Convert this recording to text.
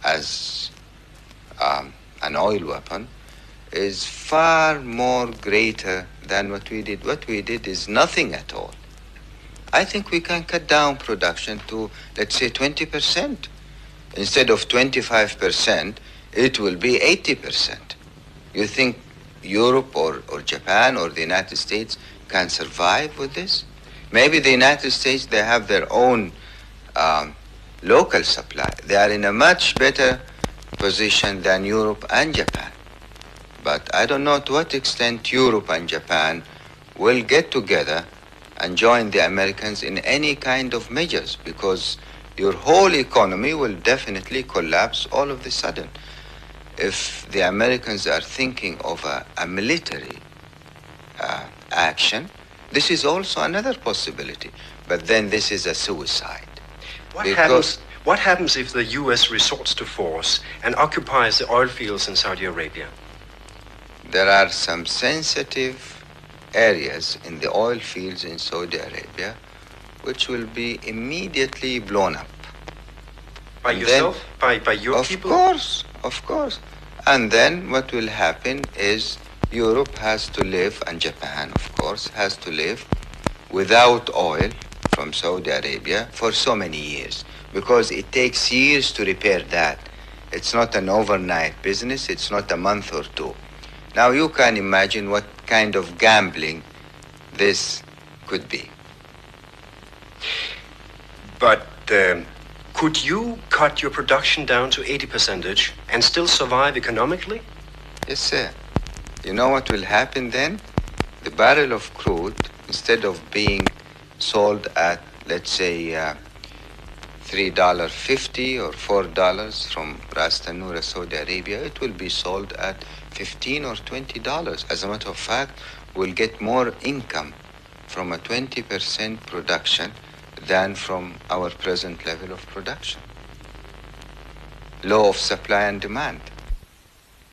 as an oil weapon is far more greater than what we did. What we did is nothing at all. I think we can cut down production to, let's say, 20%. Instead of 25%, it will be 80%. You think Europe or Japan or the United States can survive with this? Maybe the United States, they have their own local supply. They are in a much better position than Europe and Japan. But I don't know to what extent Europe and Japan will get together and join the Americans in any kind of measures, because your whole economy will definitely collapse all of a sudden. If the Americans are thinking of a military action, this is also another possibility. But then this is a suicide. What happens if the U.S. resorts to force and occupies the oil fields in Saudi Arabia? There are some sensitive areas in the oil fields in Saudi Arabia which will be immediately blown up. By yourself? By your people? Of course. And then what will happen is Europe has to live, and Japan, of course, has to live without oil from Saudi Arabia for so many years, because it takes years to repair that. It's not an overnight business. It's not a month or two. Now you can imagine what kind of gambling this could be. But could you cut your production down to 80% and still survive economically? Yes, sir. You know what will happen then? The barrel of crude, instead of being sold at, let's say, $3.50 or $4 from Ras Tanura, Saudi Arabia, it will be sold at $15 or $20. As a matter of fact, we'll get more income from a 20% production than from our present level of production. Law of supply and demand.